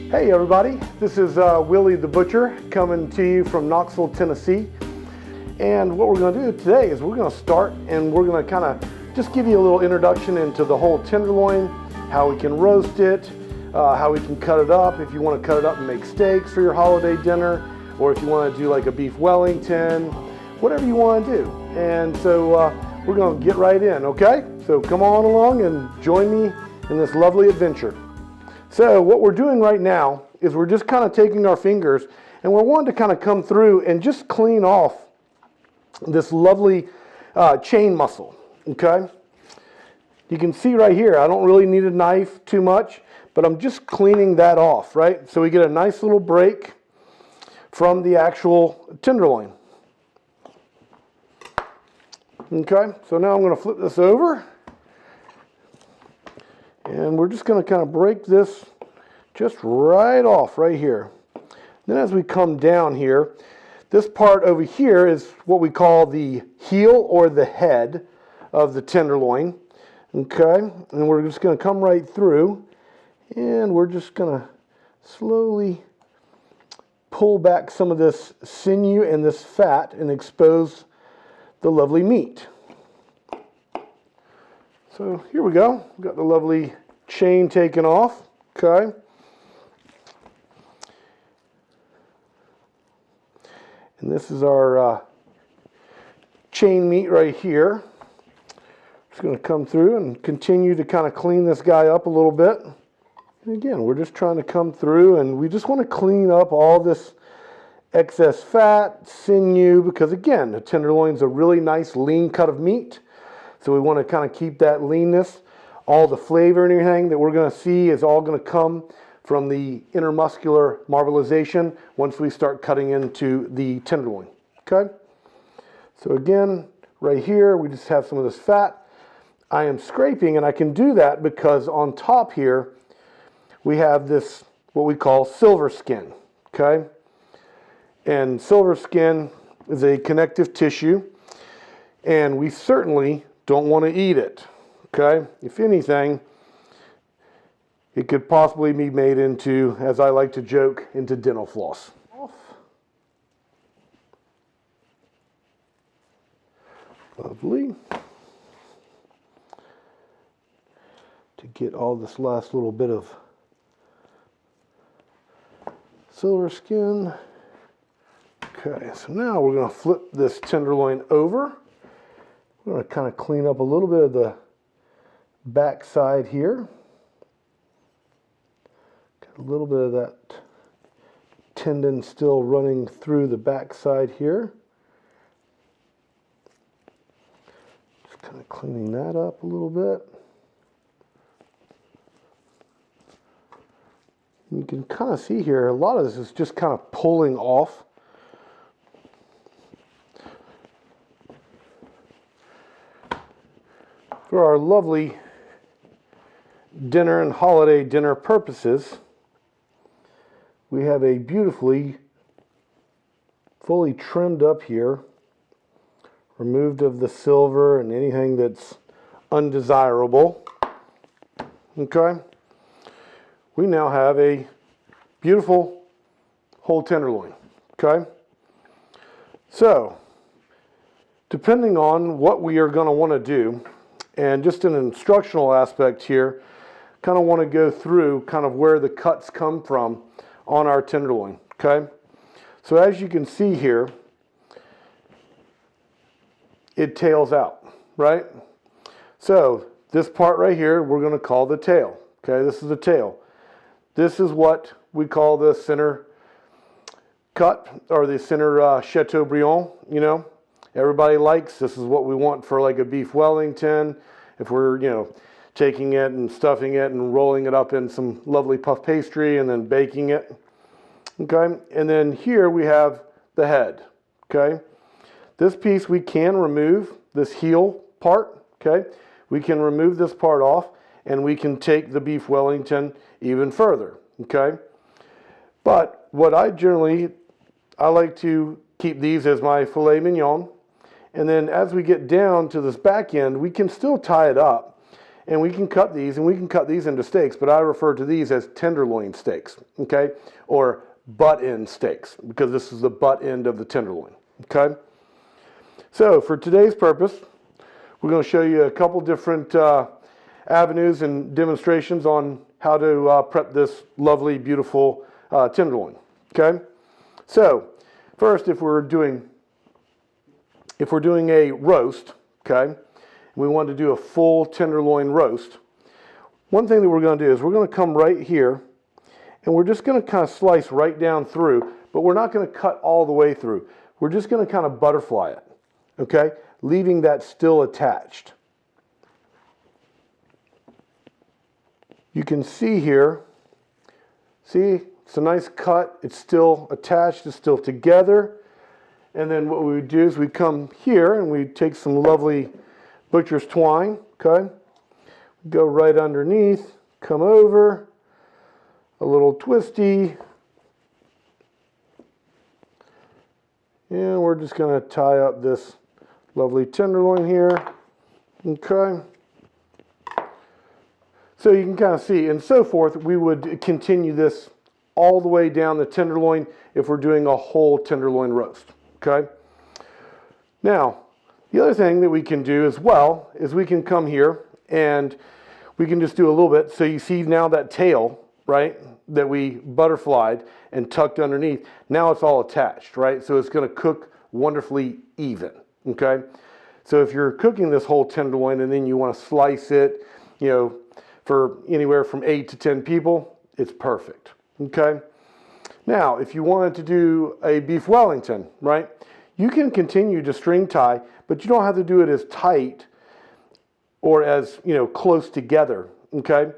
Hey everybody, this is Willie the Butcher coming to you from Knoxville, Tennessee. And what we're going to do today is we're going to start and we're going to kind of just give you a little introduction into the whole tenderloin, how we can roast it, how we can cut it up if you want to cut it up and make steaks for your holiday dinner, or if you want to do like a beef Wellington, whatever you want to do. And so we're going to get right in, okay? So come on along and join me in this lovely adventure. So what we're doing right now is we're just kind of taking our fingers and we're wanting to kind of come through and just clean off this lovely chain muscle, okay? You can see right here, I don't really need a knife too much, but I'm just cleaning that off, right? So we get a nice little break from the actual tenderloin. Okay, so now I'm going to flip this over. And we're just going to kind of break this just right off right here. Then as we come down here, this part over here is what we call the heel or the head of the tenderloin. Okay, and we're just going to come right through and we're just going to slowly pull back some of this sinew and this fat and expose the lovely meat. So here we go. We've got the lovely chain taken off. Okay. And this is our chain meat right here. Just going to come through and continue to kind of clean this guy up a little bit. And again, we're just trying to come through and we just want to clean up all this excess fat, sinew, because again, the tenderloin's a really nice lean cut of meat. So we want to kind of keep that leanness. All the flavor and everything that we're going to see is all going to come from the intermuscular marbleization once we start cutting into the tenderloin. Okay? So again, right here, we just have some of this fat. I am scraping, and I can do that because on top here, we have this, what we call silver skin. Okay? And silver skin is a connective tissue, and we certainly don't want to eat it, okay? If anything, it could possibly be made into, as I like to joke, into dental floss. Lovely. To get all this last little bit of silver skin. Okay, so now we're going to flip this tenderloin over. We're going to kind of clean up a little bit of the back side here. Got a little bit of that tendon still running through the back side here. Just kind of cleaning that up a little bit. You can kind of see here, a lot of this is just kind of pulling off. For our lovely dinner and holiday dinner purposes, we have a beautifully fully trimmed up here, removed of the silver and anything that's undesirable. Okay, we now have a beautiful whole tenderloin. Okay, so depending on what we are going to want to do, and just an instructional aspect here, kind of want to go through kind of where the cuts come from on our tenderloin, okay? So as you can see here, it tails out, right? So this part right here, we're going to call the tail, okay? This is the tail. This is what we call the center cut, or the center Chateaubriand, you know? Everybody likes, this is what we want for like a beef Wellington. If we're, you know, taking it and stuffing it and rolling it up in some lovely puff pastry and then baking it. Okay, and then here we have the head. Okay, this piece we can remove, this heel part. Okay, we can remove this part off and we can take the beef Wellington even further. Okay, but what I like to keep these as my filet mignon. And then as we get down to this back end, we can still tie it up And we can cut these, and we can cut these into steaks, but I refer to these as tenderloin steaks, okay? Or butt end steaks, because this is the butt end of the tenderloin, okay? So for today's purpose, we're going to show you a couple different avenues and demonstrations on how to prep this lovely, beautiful tenderloin, okay? So first, if we're doing a roast, okay, we want to do a full tenderloin roast, one thing that we're going to do is we're going to come right here and we're just going to kind of slice right down through, but we're not going to cut all the way through. We're just going to kind of butterfly it, okay, leaving that still attached. You can see here, see, it's a nice cut, it's still attached, it's still together. And then what we would do is we come here and we take some lovely butcher's twine, okay? Go right underneath, come over, a little twisty. And we're just going to tie up this lovely tenderloin here, okay? So you can kind of see, and so forth, we would continue this all the way down the tenderloin if we're doing a whole tenderloin roast, okay? Now, the other thing that we can do as well is we can come here and we can just do a little bit. So you see now that tail, right, that we butterflied and tucked underneath, now it's all attached, right? So it's going to cook wonderfully even, okay? So if you're cooking this whole tenderloin and then you want to slice it, you know, for anywhere from 8 to 10 people, it's perfect, okay? Now, if you wanted to do a beef Wellington, right, you can continue to string tie, but you don't have to do it as tight or as, you know, close together, okay?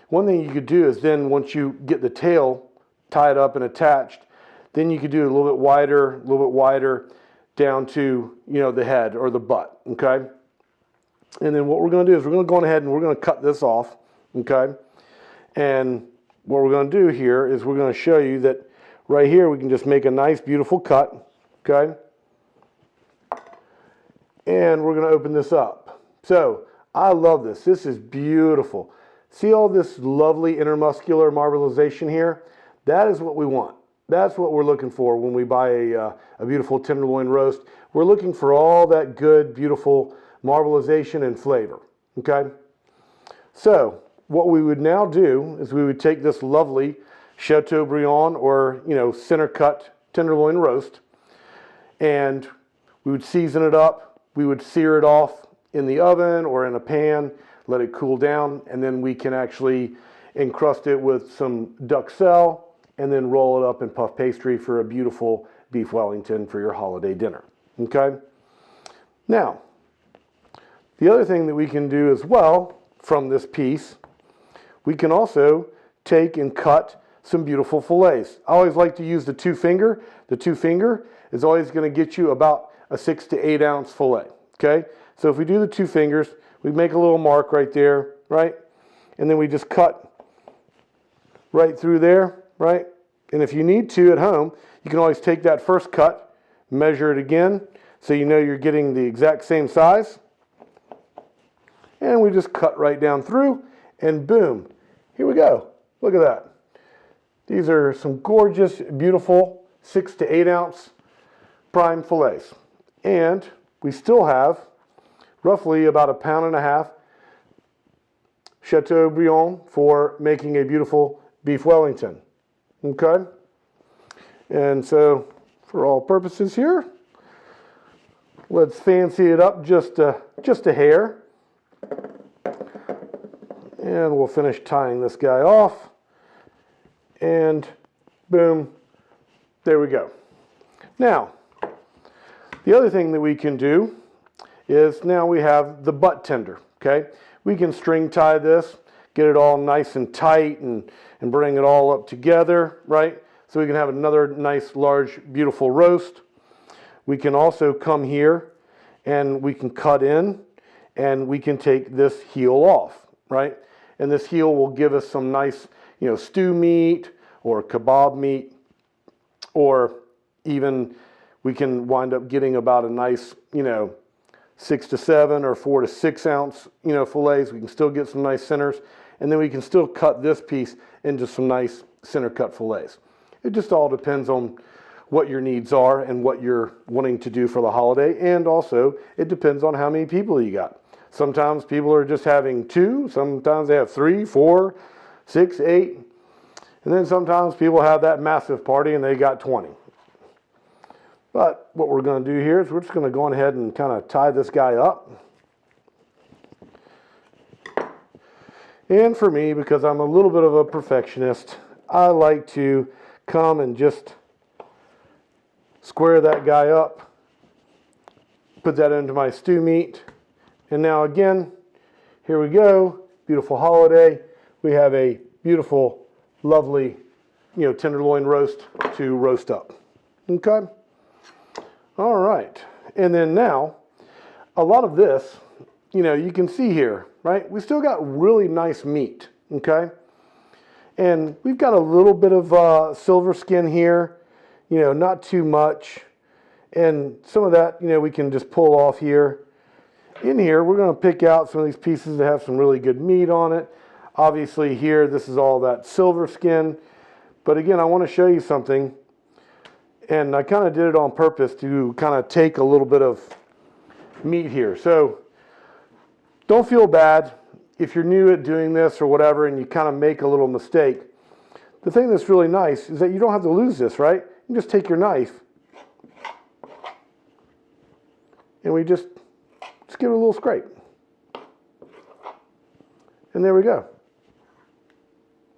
One thing you could do is then once you get the tail tied up and attached, then you could do it a little bit wider down to, you know, the head or the butt, okay? And then what we're going to do is we're going to go ahead and we're going to cut this off, okay? And what we're going to do here is we're going to show you that right here we can just make a nice beautiful cut, okay? And we're going to open this up. So I love this. This is beautiful. See all this lovely intermuscular marbleization here? That is what we want. That's what we're looking for when we buy a beautiful tenderloin roast. We're looking for all that good, beautiful marbleization and flavor, okay? So what we would now do is we would take this lovely Chateaubriand or, you know, center cut tenderloin roast, and we would season it up. We would sear it off in the oven or in a pan, let it cool down, and then we can actually encrust it with some duxelle and then roll it up in puff pastry for a beautiful beef Wellington for your holiday dinner, okay? Now, the other thing that we can do as well from this piece, we can also take and cut some beautiful fillets. I always like to use the two finger. The two finger is always going to get you about a 6 to 8 ounce fillet, okay? So if we do the two fingers, we make a little mark right there, right? And then we just cut right through there, right? And if you need to at home, you can always take that first cut, measure it again, so you know you're getting the exact same size. And we just cut right down through, and boom, here we go. Look at that. These are some gorgeous, beautiful 6 to 8 ounce prime fillets. And we still have roughly about 1.5 pounds Chateaubriand for making a beautiful beef Wellington, okay? And so for all purposes here, let's fancy it up just a hair. And we'll finish tying this guy off. And boom, there we go. Now, the other thing that we can do is now we have the butt tender, okay? We can string tie this, get it all nice and tight and bring it all up together, right? So we can have another nice, large, beautiful roast. We can also come here and we can cut in and we can take this heel off, right? And this heel will give us some nice, you know, stew meat or kebab meat, or even we can wind up getting about a nice, you know, 6 to 7 or 4 to 6 ounce, fillets. We can still get some nice centers, and then we can still cut this piece into some nice center cut fillets. It just all depends on what your needs are and what you're wanting to do for the holiday, and also it depends on how many people you got. Sometimes people are just having 2, sometimes they have 3, 4, 6, 8, and then sometimes people have that massive party and they got 20. But what we're going to do here is we're just going to go on ahead and kind of tie this guy up. And for me, because I'm a little bit of a perfectionist, I like to come and just square that guy up, put that into my stew meat. And now again, here we go, beautiful holiday. We have a beautiful, lovely, tenderloin roast to roast up. Okay? All right. And then now, a lot of this, you can see here, right? We still got really nice meat, okay? And we've got a little bit of silver skin here, not too much. And some of that, we can just pull off here. In here, we're going to pick out some of these pieces that have some really good meat on it. Obviously here, this is all that silver skin. But again, I want to show you something. And I kind of did it on purpose to kind of take a little bit of meat here. So don't feel bad if you're new at doing this or whatever and you kind of make a little mistake. The thing that's really nice is that you don't have to lose this, right? You just take your knife and we just give it a little scrape. And there we go.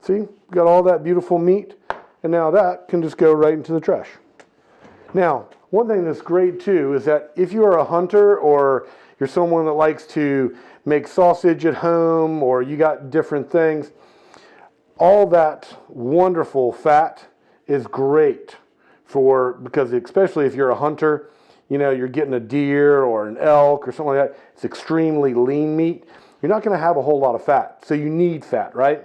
See, we've got all that beautiful meat, and now that can just go right into the trash. Now, one thing that's great too is that if you are a hunter or you're someone that likes to make sausage at home or you got different things, all that wonderful fat is great because especially if you're a hunter, you're getting a deer or an elk or something like that. It's extremely lean meat. You're not going to have a whole lot of fat, so you need fat, right?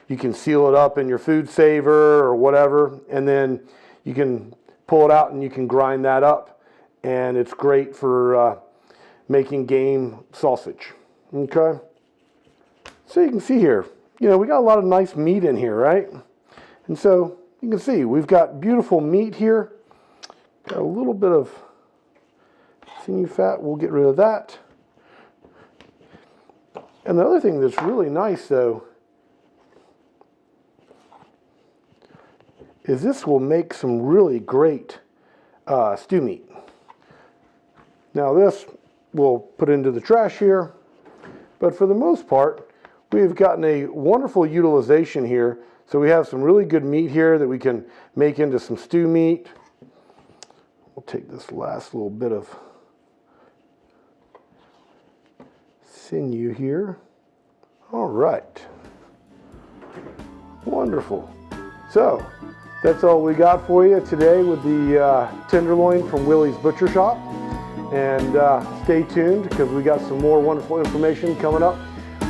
You can seal it up in your food saver or whatever, and then you can pull it out and you can grind that up, and it's great for making game sausage. Okay? So you can see here, we got a lot of nice meat in here, right? And so you can see we've got beautiful meat here. Got a little bit of sinew fat, we'll get rid of that. And the other thing that's really nice though is this will make some really great stew meat. Now this we'll put into the trash here, but for the most part, we've gotten a wonderful utilization here. So we have some really good meat here that we can make into some stew meat. We'll take this last little bit of sinew here. All right. Wonderful. So that's all we got for you today with the tenderloin from Willy's Butcher Shop. And stay tuned because we got some more wonderful information coming up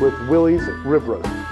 with Willy's Rib Roast.